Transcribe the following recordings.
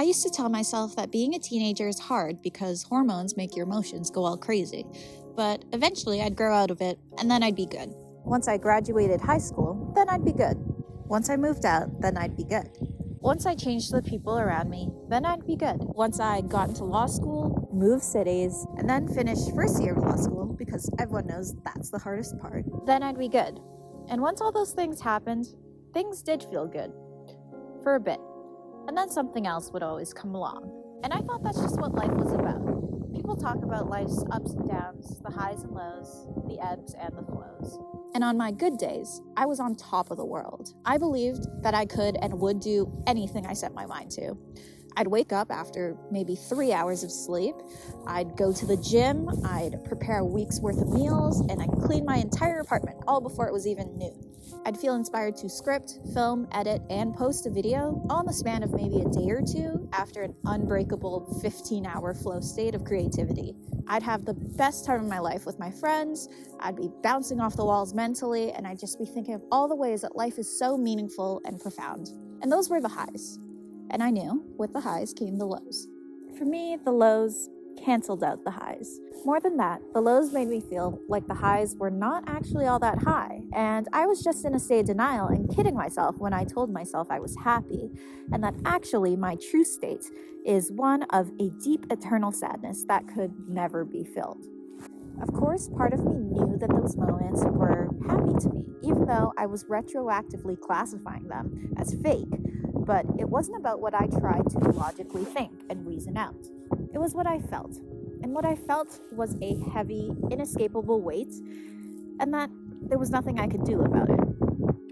I used to tell myself that being a teenager is hard because hormones make your emotions go all crazy. But eventually I'd grow out of it, and then I'd be good. Once I graduated high school, then I'd be good. Once I moved out, then I'd be good. Once I changed the people around me, then I'd be good. Once I got into law school, moved cities, and then finished first year of law school, because everyone knows that's the hardest part, then I'd be good. And once all those things happened, things did feel good. For a bit. And then something else would always come along. And I thought that's just what life was about. People talk about life's ups and downs, the highs and lows, the ebbs and the flows. And on my good days, I was on top of the world. I believed that I could and would do anything I set my mind to. I'd wake up after maybe 3 hours of sleep, I'd go to the gym, I'd prepare a week's worth of meals, and I'd clean my entire apartment, all before it was even noon. I'd feel inspired to script, film, edit, and post a video, all in the span of maybe a day or two after an unbreakable 15-hour flow state of creativity. I'd have the best time of my life with my friends, I'd be bouncing off the walls mentally, and I'd just be thinking of all the ways that life is so meaningful and profound. And those were the highs. And I knew, with the highs came the lows. For me, the lows canceled out the highs. More than that, the lows made me feel like the highs were not actually all that high, and I was just in a state of denial and kidding myself when I told myself I was happy, and that actually my true state is one of a deep eternal sadness that could never be filled. Of course, part of me knew that those moments were happy to me, even though I was retroactively classifying them as fake. But it wasn't about what I tried to logically think and reason out. It was what I felt. And what I felt was a heavy, inescapable weight, and that there was nothing I could do about it.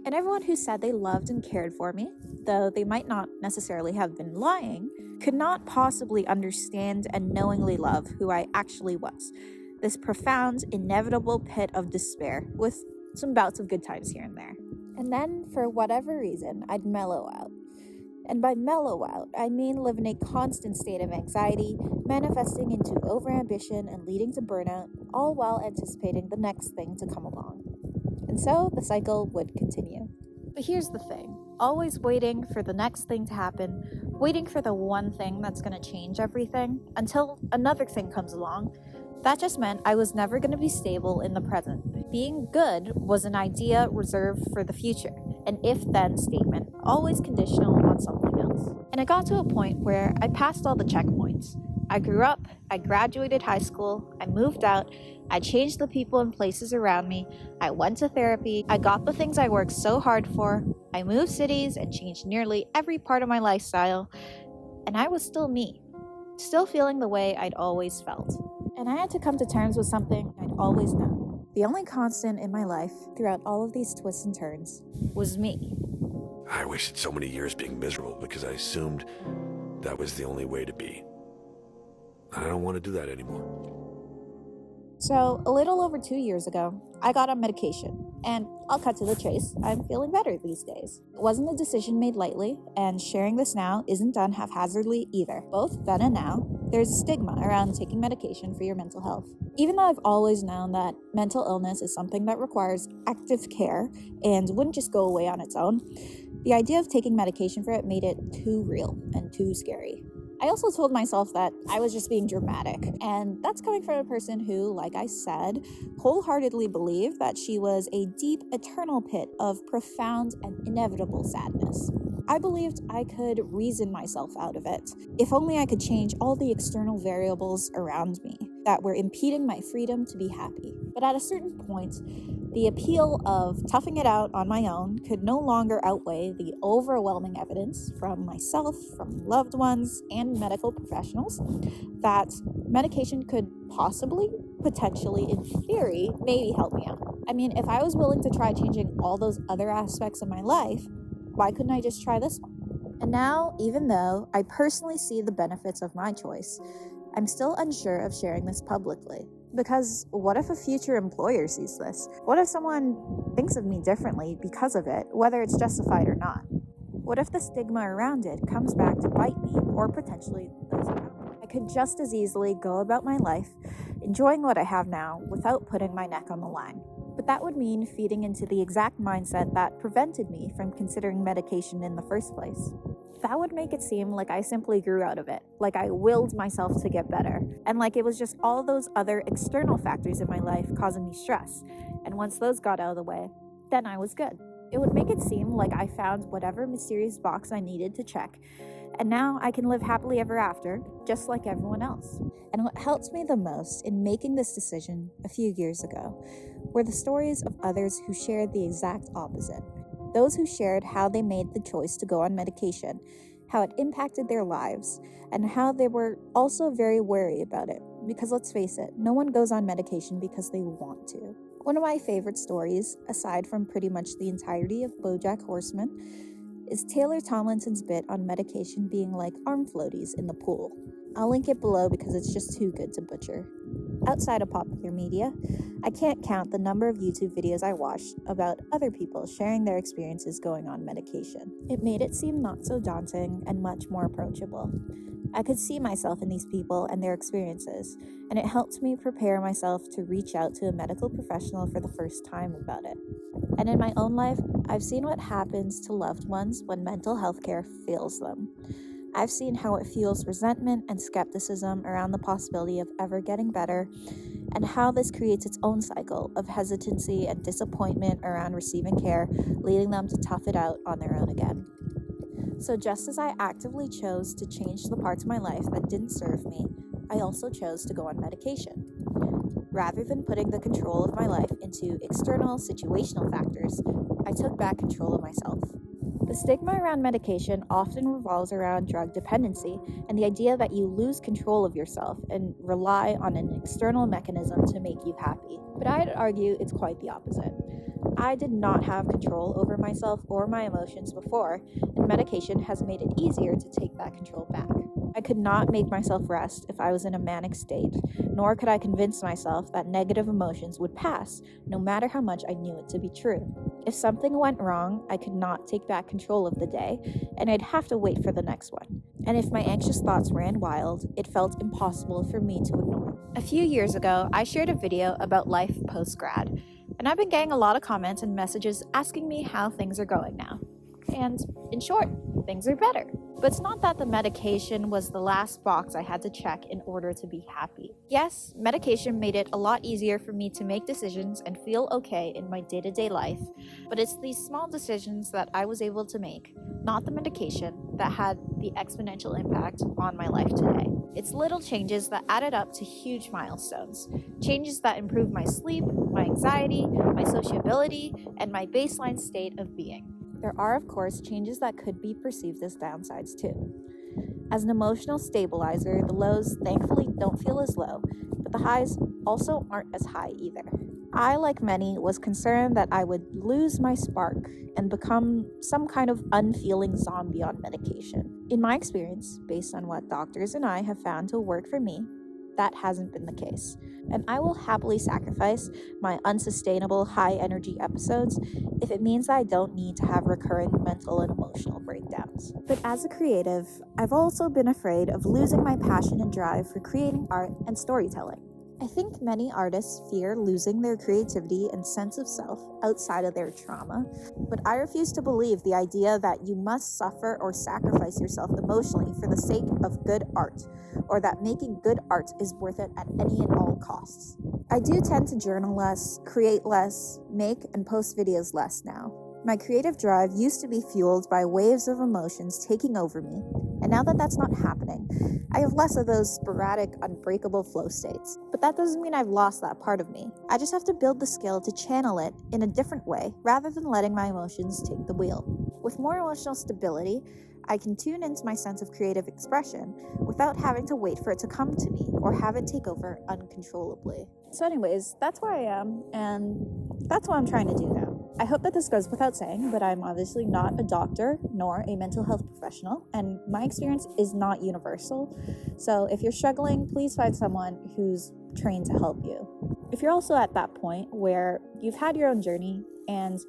And everyone who said they loved and cared for me, though they might not necessarily have been lying, could not possibly understand and knowingly love who I actually was. This profound, inevitable pit of despair with some bouts of good times here and there. And then, for whatever reason, I'd mellow out. And by mellow out, I mean live in a constant state of anxiety, manifesting into overambition and leading to burnout, all while anticipating the next thing to come along. And so the cycle would continue. But here's the thing, always waiting for the next thing to happen, waiting for the one thing that's going to change everything, until another thing comes along, that just meant I was never going to be stable in the present. Being good was an idea reserved for the future, an if-then statement, always conditional on something else. And it got to a point where I passed all the checkpoints. I grew up, I graduated high school, I moved out, I changed the people and places around me, I went to therapy, I got the things I worked so hard for, I moved cities and changed nearly every part of my lifestyle, and I was still me, still feeling the way I'd always felt. And I had to come to terms with something I'd always known. The only constant in my life throughout all of these twists and turns was me. I wasted so many years being miserable because I assumed that was the only way to be. I don't want to do that anymore. So, a little over 2 years ago, I got on medication. And I'll cut to the chase, I'm feeling better these days. It wasn't a decision made lightly, and sharing this now isn't done haphazardly either. Both then and now, there's a stigma around taking medication for your mental health. Even though I've always known that mental illness is something that requires active care and wouldn't just go away on its own, the idea of taking medication for it made it too real and too scary. I also told myself that I was just being dramatic, and that's coming from a person who, like I said, wholeheartedly believed that she was a deep, eternal pit of profound and inevitable sadness. I believed I could reason myself out of it, if only I could change all the external variables around me that were impeding my freedom to be happy. But at a certain point, the appeal of toughing it out on my own could no longer outweigh the overwhelming evidence from myself, from loved ones, and medical professionals that medication could possibly, potentially, in theory, maybe help me out. I mean, if I was willing to try changing all those other aspects of my life, why couldn't I just try this one? And now, even though I personally see the benefits of my choice, I'm still unsure of sharing this publicly. Because what if a future employer sees this? What if someone thinks of me differently because of it, whether it's justified or not? What if the stigma around it comes back to bite me, or potentially those around me? I could just as easily go about my life, enjoying what I have now, without putting my neck on the line. But that would mean feeding into the exact mindset that prevented me from considering medication in the first place. that would make it seem like I simply grew out of it, like I willed myself to get better, and like it was just all those other external factors in my life causing me stress. And once those got out of the way, then I was good. It would make it seem like I found whatever mysterious box I needed to check, and now I can live happily ever after, just like everyone else. And what helped me the most in making this decision a few years ago were the stories of others who shared the exact opposite. Those who shared how they made the choice to go on medication, how it impacted their lives, and how they were also very wary about it. Because let's face it, no one goes on medication because they want to. One of my favorite stories, aside from pretty much the entirety of BoJack Horseman, is Taylor Tomlinson's bit on medication being like arm floaties in the pool. I'll link it below because it's just too good to butcher. Outside of popular media, I can't count the number of YouTube videos I watched about other people sharing their experiences going on medication. It made it seem not so daunting and much more approachable. I could see myself in these people and their experiences, and it helped me prepare myself to reach out to a medical professional for the first time about it. And in my own life, I've seen what happens to loved ones when mental health care fails them. I've seen how it fuels resentment and skepticism around the possibility of ever getting better, and how this creates its own cycle of hesitancy and disappointment around receiving care, leading them to tough it out on their own again. So just as I actively chose to change the parts of my life that didn't serve me, I also chose to go on medication. Rather than putting the control of my life into external situational factors, I took back control of myself. The stigma around medication often revolves around drug dependency and the idea that you lose control of yourself and rely on an external mechanism to make you happy. But I'd argue it's quite the opposite. I did not have control over myself or my emotions before, and medication has made it easier to take that control back. I could not make myself rest if I was in a manic state, nor could I convince myself that negative emotions would pass, no matter how much I knew it to be true. If something went wrong, I could not take back control of the day, and I'd have to wait for the next one. And if my anxious thoughts ran wild, it felt impossible for me to ignore. A few years ago, I shared a video about life post-grad, and I've been getting a lot of comments and messages asking me how things are going now. And in short, things are better. But it's not that the medication was the last box I had to check in order to be happy. Yes, medication made it a lot easier for me to make decisions and feel okay in my day-to-day life, but it's these small decisions that I was able to make, not the medication, that had the exponential impact on my life today. It's little changes that added up to huge milestones. Changes that improve my sleep, my anxiety, my sociability, and my baseline state of being. There are, of course, changes that could be perceived as downsides too. As an emotional stabilizer, the lows thankfully don't feel as low, but the highs also aren't as high either. I, like many, was concerned that I would lose my spark and become some kind of unfeeling zombie on medication. In my experience, based on what doctors and I have found to work for me, that hasn't been the case. And I will happily sacrifice my unsustainable high-energy episodes if it means that I don't need to have recurring mental and emotional breakdowns. But as a creative, I've also been afraid of losing my passion and drive for creating art and storytelling. I think many artists fear losing their creativity and sense of self outside of their trauma, but I refuse to believe the idea that you must suffer or sacrifice yourself emotionally for the sake of good art, or that making good art is worth it at any and all costs. I do tend to journal less, create less, make and post videos less now. My creative drive used to be fueled by waves of emotions taking over me, and now that that's not happening, I have less of those sporadic, unbreakable flow states. But that doesn't mean I've lost that part of me. I just have to build the skill to channel it in a different way, rather than letting my emotions take the wheel. With more emotional stability, I can tune into my sense of creative expression without having to wait for it to come to me or have it take over uncontrollably. So anyways, that's where I am, and that's what I'm trying to do now. I hope that this goes without saying, but I'm obviously not a doctor nor a mental health professional, and my experience is not universal. So if you're struggling, please find someone who's trained to help you. If you're also at that point where you've had your own journey and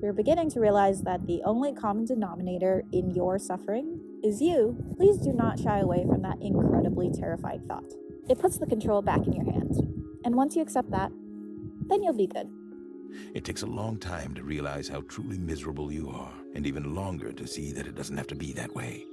you're beginning to realize that the only common denominator in your suffering is you, please do not shy away from that incredibly terrifying thought. It puts the control back in your hands. And once you accept that, then you'll be good. It takes a long time to realize how truly miserable you are, and even longer to see that it doesn't have to be that way.